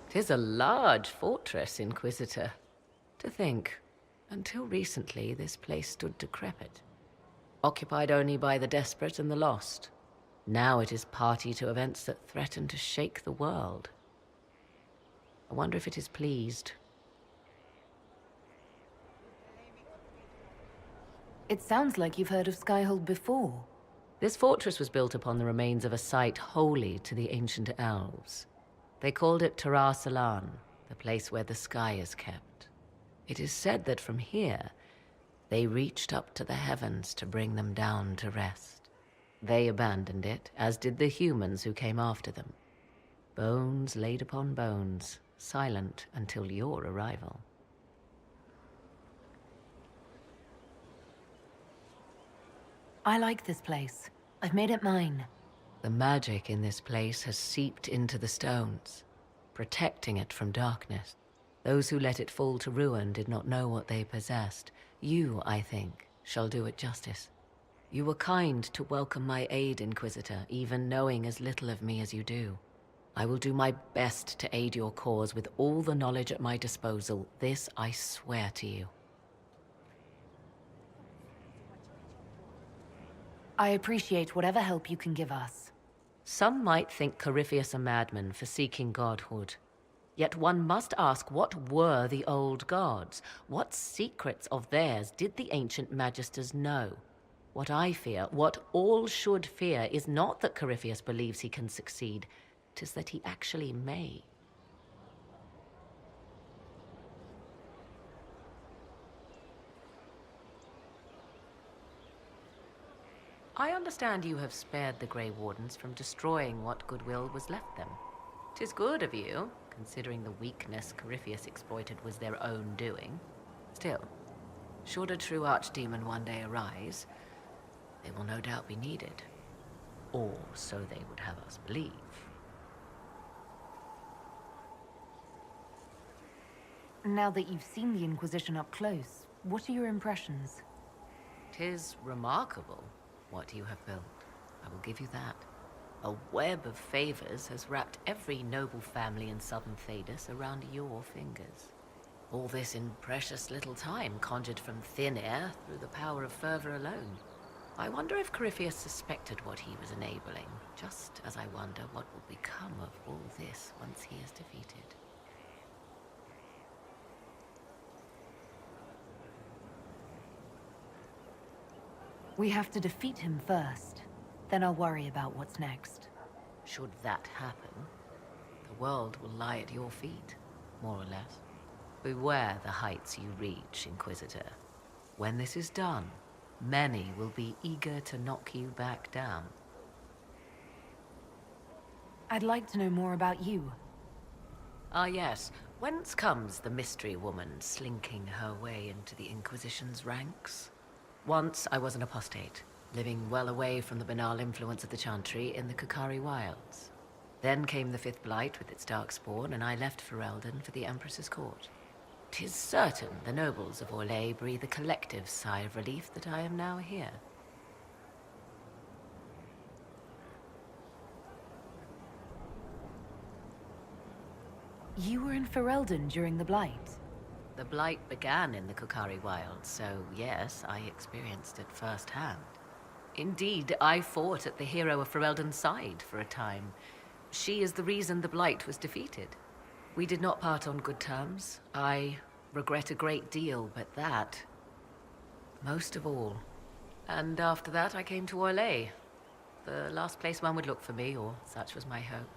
'Tis a large fortress, Inquisitor. To think, until recently this place stood decrepit, occupied only by the desperate and the lost. Now it is party to events that threaten to shake the world. I wonder if it is pleased. It sounds like you've heard of Skyhold before. This fortress was built upon the remains of a site holy to the ancient elves. They called it Tarar Salan, the place where the sky is kept. It is said that from here, they reached up to the heavens to bring them down to rest. They abandoned it, as did the humans who came after them. Bones laid upon bones, silent until your arrival. I like this place. I've made it mine. The magic in this place has seeped into the stones, protecting it from darkness. Those who let it fall to ruin did not know what they possessed. You, I think, shall do it justice. You were kind to welcome my aid, Inquisitor, even knowing as little of me as you do. I will do my best to aid your cause with all the knowledge at my disposal. This I swear to you. I appreciate whatever help you can give us. Some might think Corypheus a madman for seeking godhood. Yet one must ask, what were the old gods? What secrets of theirs did the ancient magisters know? What I fear, what all should fear, is not that Corypheus believes he can succeed. 'Tis that he actually may. I understand you have spared the Grey Wardens from destroying what goodwill was left them. 'Tis good of you, considering the weakness Corypheus exploited was their own doing. Still, should a true archdemon one day arise, they will no doubt be needed. Or so they would have us believe. Now that you've seen the Inquisition up close, what are your impressions? 'Tis remarkable what you have built. I will give you that. A web of favors has wrapped every noble family in southern Thedas around your fingers. All this in precious little time, conjured from thin air through the power of fervor alone. I wonder if Corypheus suspected what he was enabling, just as I wonder what will become of all this once he is defeated. We have to defeat him first. Then I'll worry about what's next. Should that happen, the world will lie at your feet, more or less. Beware the heights you reach, Inquisitor. When this is done, many will be eager to knock you back down. I'd like to know more about you. Ah yes, whence comes the mystery woman slinking her way into the Inquisition's ranks? Once I was an apostate, living well away from the banal influence of the Chantry in the Kukari wilds. Then came the Fifth Blight with its darkspawn, and I left Ferelden for the Empress's court. 'Tis certain the nobles of Orlais breathe a collective sigh of relief that I am now here. You were in Ferelden during the Blight. The Blight began in the Kukari wilds, so yes, I experienced it firsthand. Indeed, I fought at the hero of Ferelden's side for a time. She is the reason the Blight was defeated. We did not part on good terms. I regret a great deal, but that, most of all. And after that, I came to Orlais. The last place one would look for me, or such was my hope.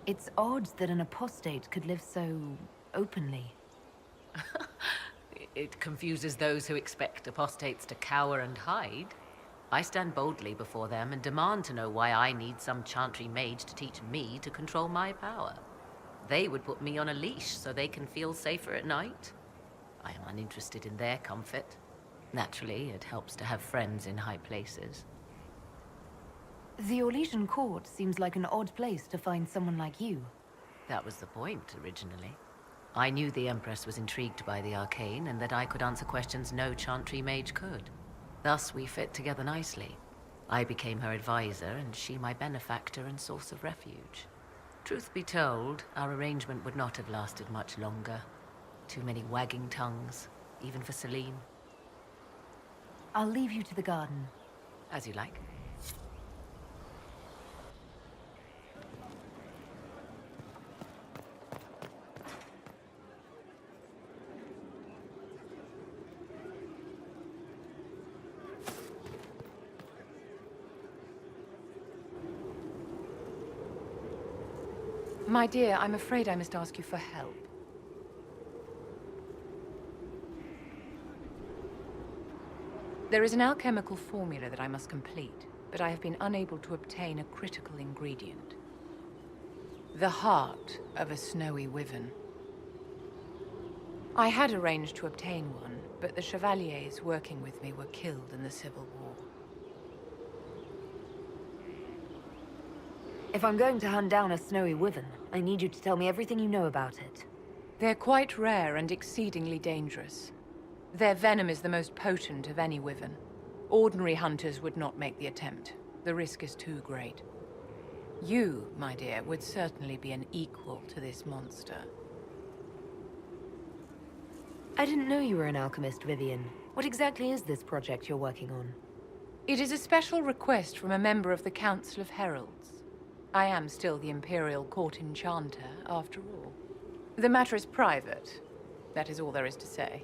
It's odd that an apostate could live so openly. It confuses those who expect apostates to cower and hide. I stand boldly before them and demand to know why I need some chantry mage to teach me to control my power. They would put me on a leash so they can feel safer at night. I am uninterested in their comfort. Naturally, it helps to have friends in high places. The Orlesian court seems like an odd place to find someone like you. That was the point, originally. I knew the Empress was intrigued by the arcane, and that I could answer questions no chantry mage could. Thus, we fit together nicely. I became her advisor, and she my benefactor and source of refuge. Truth be told, our arrangement would not have lasted much longer. Too many wagging tongues, even for Celine. I'll leave you to the garden. As you like. My dear, I'm afraid I must ask you for help. There is an alchemical formula that I must complete, but I have been unable to obtain a critical ingredient. The heart of a snowy wyvern. I had arranged to obtain one, but the chevaliers working with me were killed in the Civil War. If I'm going to hunt down a snowy wyvern, I need you to tell me everything you know about it. They're quite rare and exceedingly dangerous. Their venom is the most potent of any wyvern. Ordinary hunters would not make the attempt. The risk is too great. You, my dear, would certainly be an equal to this monster. I didn't know you were an alchemist, Vivian. What exactly is this project you're working on? It is a special request from a member of the Council of Heralds. I am still the Imperial Court Enchanter, after all. The matter is private. That is all there is to say.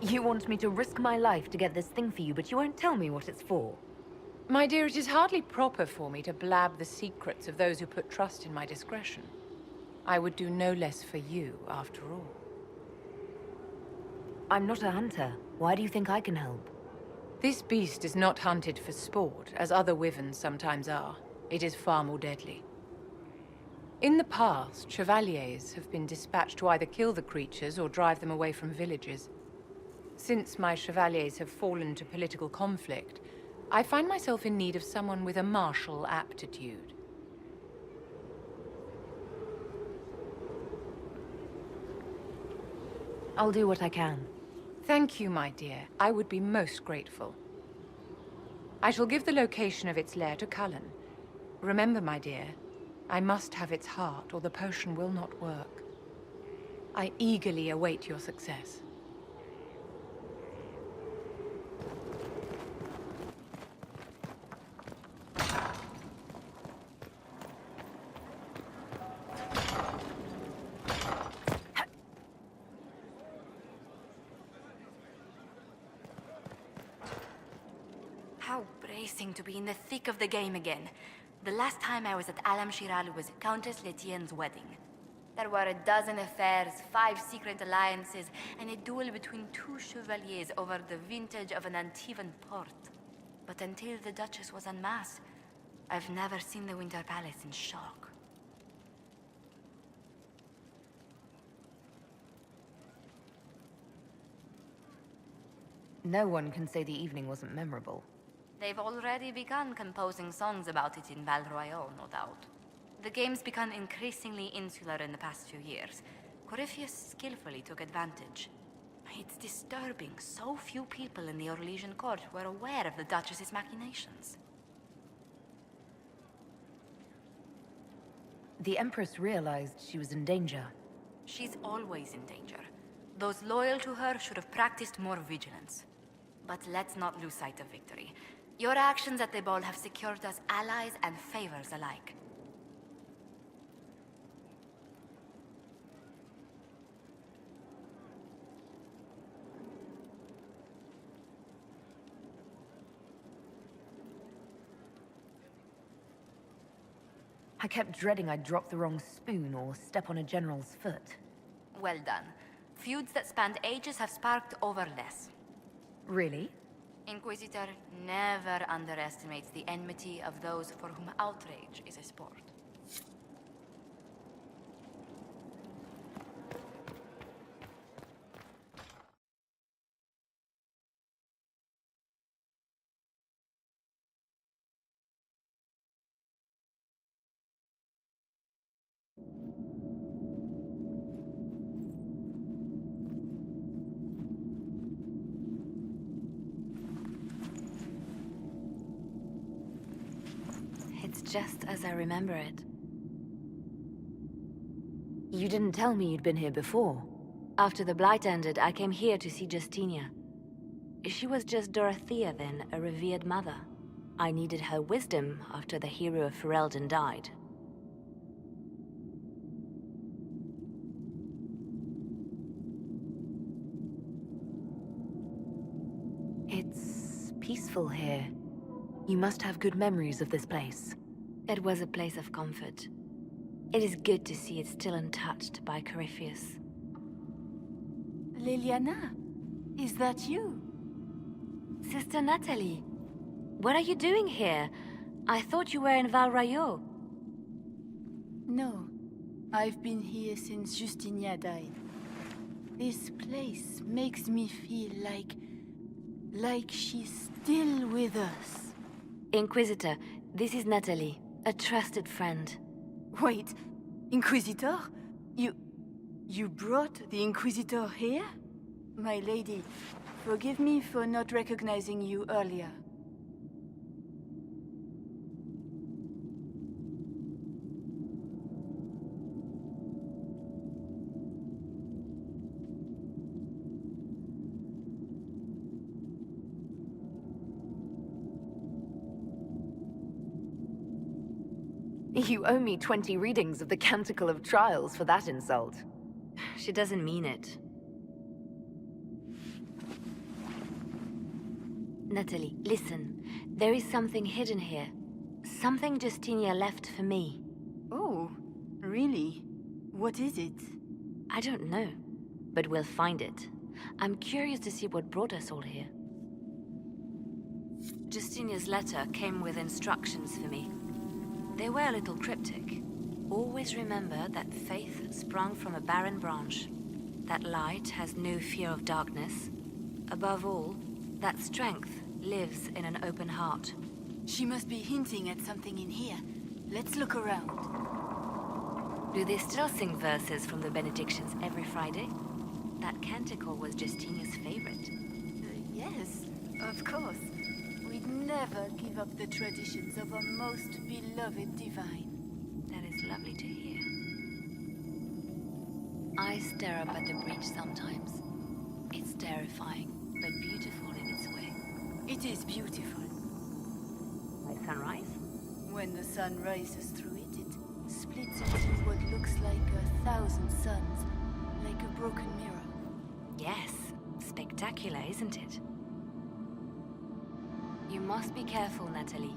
You want me to risk my life to get this thing for you, but you won't tell me what it's for. My dear, it is hardly proper for me to blab the secrets of those who put trust in my discretion. I would do no less for you, after all. I'm not a hunter. Why do you think I can help? This beast is not hunted for sport, as other wyverns sometimes are. It is far more deadly. In the past, chevaliers have been dispatched to either kill the creatures or drive them away from villages. Since my chevaliers have fallen to political conflict, I find myself in need of someone with a martial aptitude. I'll do what I can. Thank you, my dear. I would be most grateful. I shall give the location of its lair to Cullen. Remember, my dear, I must have its heart, or the potion will not work. I eagerly await your success. How bracing to be in the thick of the game again. The last time I was at Alam Shiral was Countess Letienne's wedding. There were a dozen affairs, 5 secret alliances, and a duel between 2 chevaliers over the vintage of an Antivan port. But until the Duchess was unmasked, I've never seen the Winter Palace in shock. No one can say the evening wasn't memorable. They've already begun composing songs about it in Val Royale, no doubt. The game's become increasingly insular in the past few years. Corypheus skillfully took advantage. It's disturbing so few people in the Orlesian court were aware of the Duchess's machinations. The Empress realized she was in danger. She's always in danger. Those loyal to her should have practiced more vigilance. But let's not lose sight of victory. Your actions at the ball have secured us allies and favors alike. I kept dreading I'd drop the wrong spoon or step on a general's foot. Well done. Feuds that spanned ages have sparked over less. Really? Inquisitor never underestimates the enmity of those for whom outrage is a sport. just as I remember it. You didn't tell me you'd been here before. After the Blight ended, I came here to see Justinia. She was just Dorothea then, a revered mother. I needed her wisdom after the hero of Ferelden died. It's peaceful here. You must have good memories of this place. It was a place of comfort. It is good to see it still untouched by Corypheus. Liliana, is that you? Sister Natalie, what are you doing here? I thought you were in Val Rayo. No, I've been here since Justinia died. This place makes me feel like she's still with us. Inquisitor, this is Natalie, a trusted friend. Wait, Inquisitor? You brought the Inquisitor here? My lady, forgive me for not recognizing you earlier. You owe me 20 readings of the Canticle of Trials for that insult. She doesn't mean it. Natalie, listen. There is something hidden here. Something Justinia left for me. Oh, really? What is it? I don't know, but we'll find it. I'm curious to see what brought us all here. Justinia's letter came with instructions for me. They were a little cryptic. Always remember that faith sprung from a barren branch. That light has no fear of darkness. Above all, that strength lives in an open heart. She must be hinting at something in here. Let's look around. Do they still sing verses from the benedictions every Friday? That canticle was Justinia's favorite. Yes, of course. We'd never give up the traditions of our most beloved divine. That is lovely to hear. I stare up at the breach sometimes. It's terrifying, but beautiful in its way. It is beautiful. Like sunrise? When the sun rises through it, it splits into what looks like 1,000 suns, like a broken mirror. Yes, spectacular, isn't it? You must be careful, Natalie.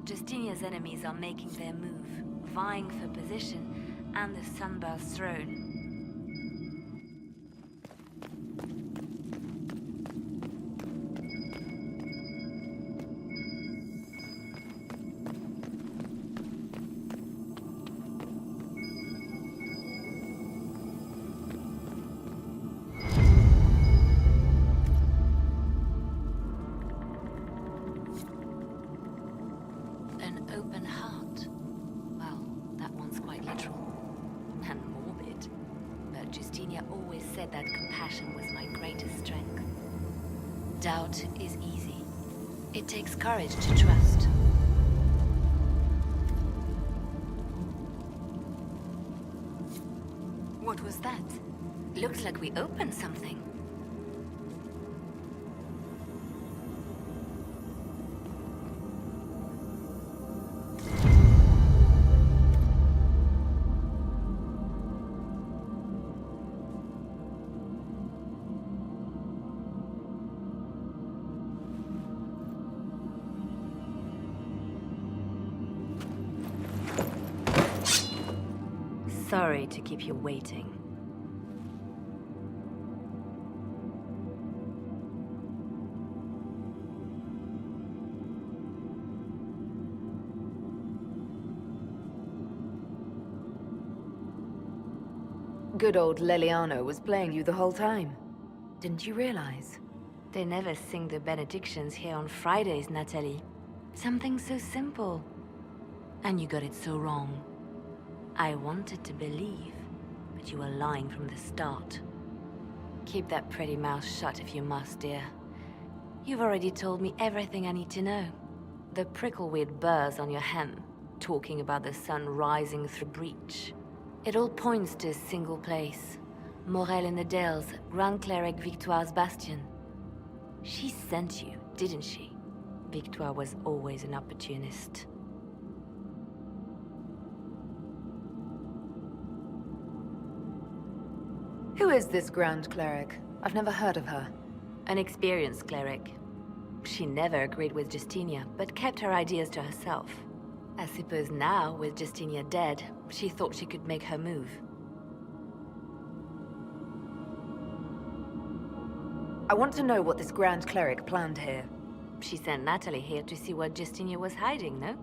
Justinia's enemies are making their move, vying for position and the Sunburst throne. An open heart. Well, that one's quite literal. And morbid. But Justinia always said that compassion was my greatest strength. Doubt is easy. It takes courage to trust. What was that? Looks like we opened something. Sorry to keep you waiting. Good old Leliano was playing you the whole time. Didn't you realize? They never sing the benedictions here on Fridays, Natalie. Something so simple. And you got it so wrong. I wanted to believe, but you were lying from the start. Keep that pretty mouth shut if you must, dear. You've already told me everything I need to know. The prickleweed burrs on your hem. talking about the sun rising through breach. It all points to a single place. Morel in the Dales, Grand Cleric Victoire's bastion. She sent you, didn't she? Victoire was always an opportunist. Who is this Grand Cleric? I've never heard of her. An experienced cleric. She never agreed with Justinia, but kept her ideas to herself. I suppose now, with Justinia dead, she thought she could make her move. I want to know what this Grand Cleric planned here. She sent Natalie here to see what Justinia was hiding, no?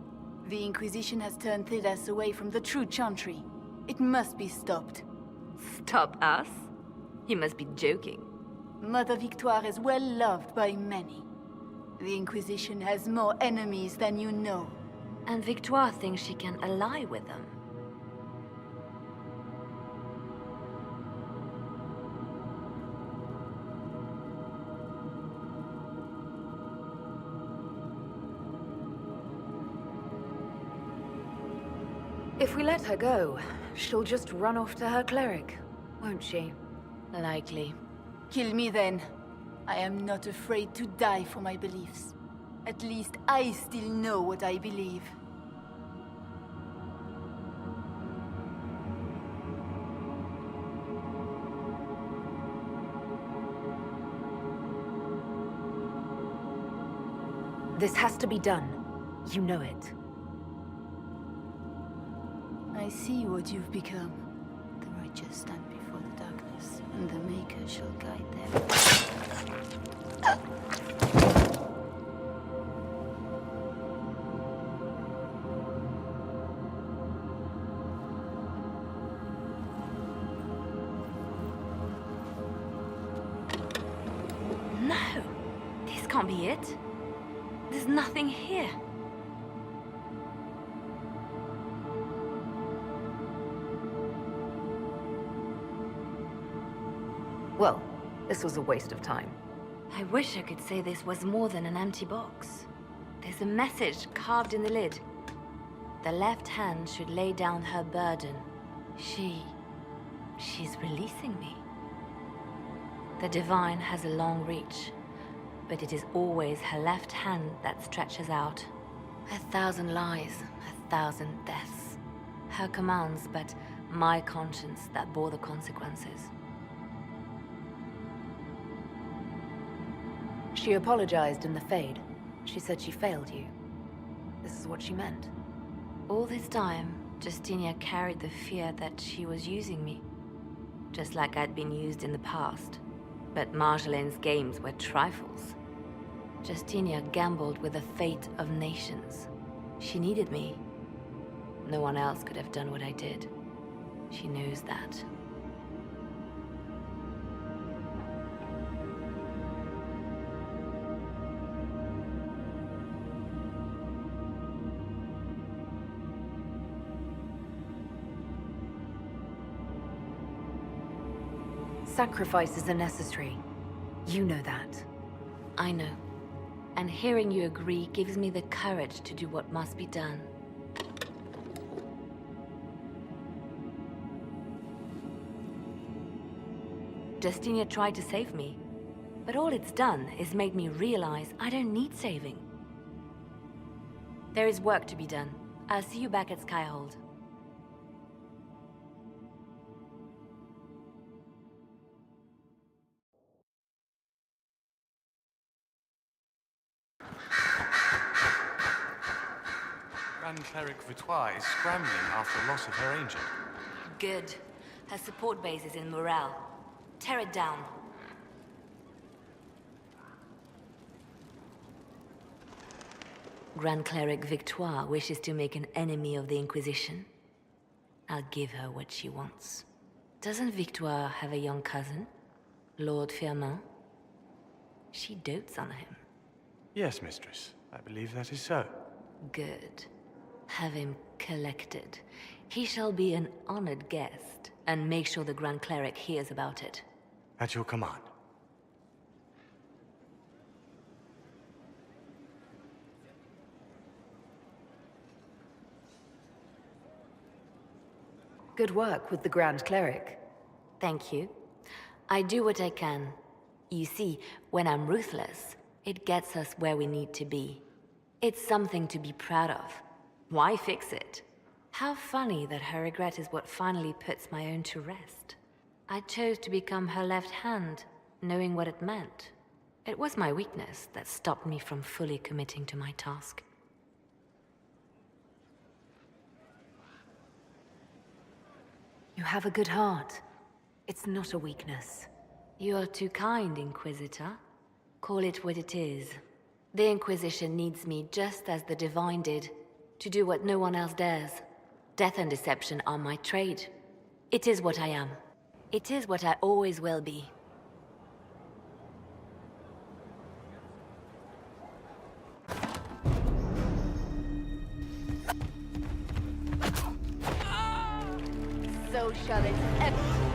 The Inquisition has turned Thedas away from the true Chantry. It must be stopped. Stop us? You must be joking. Mother Victoire is well loved by many. The Inquisition has more enemies than you know. And Victoire thinks she can ally with them. If we let her go, she'll just run off to her cleric, won't she? Likely. Kill me then. I am not afraid to die for my beliefs. At least I still know what I believe. This has to be done. You know it. I see what you've become. The righteous stand before the darkness, and the Maker shall guide them. No! This can't be it. There's nothing here. Well, this was a waste of time. I wish I could say this was more than an empty box. There's a message carved in the lid. The left hand should lay down her burden. She's releasing me. The divine has a long reach, but it is always her left hand that stretches out. 1,000 lies, 1,000 deaths. Her commands, but my conscience that bore the consequences. She apologized in the Fade. She said she failed you. This is what she meant. All this time, Justinia carried the fear that she was using me. Just like I'd been used in the past. But Marjolaine's games were trifles. Justinia gambled with the fate of nations. She needed me. No one else could have done what I did. She knows that. Sacrifices are necessary. You know that. I know. And hearing you agree gives me the courage to do what must be done. Justinia tried to save me, but all it's done is made me realize I don't need saving. There is work to be done. I'll see you back at Skyhold. Grand Cleric Victoire is scrambling after the loss of her angel. Good. Her support base is in Morale. Tear it down. Grand Cleric Victoire wishes to make an enemy of the Inquisition. I'll give her what she wants. Doesn't Victoire have a young cousin? Lord Firmin? She dotes on him. Yes, mistress. I believe that is so. Good. Have him collected. He shall be an honored guest, and make sure the Grand Cleric hears about it. At your command. Good work with the Grand Cleric. Thank you. I do what I can. You see, when I'm ruthless, it gets us where we need to be. It's something to be proud of. Why fix it? How funny that her regret is what finally puts my own to rest. I chose to become her left hand, knowing what it meant. It was my weakness that stopped me from fully committing to my task. You have a good heart. It's not a weakness. You are too kind, Inquisitor. Call it what it is. The Inquisition needs me just as the Divine did, to do what no one else dares. Death and deception are my trade. It is what I am. It is what I always will be. So shall it ever.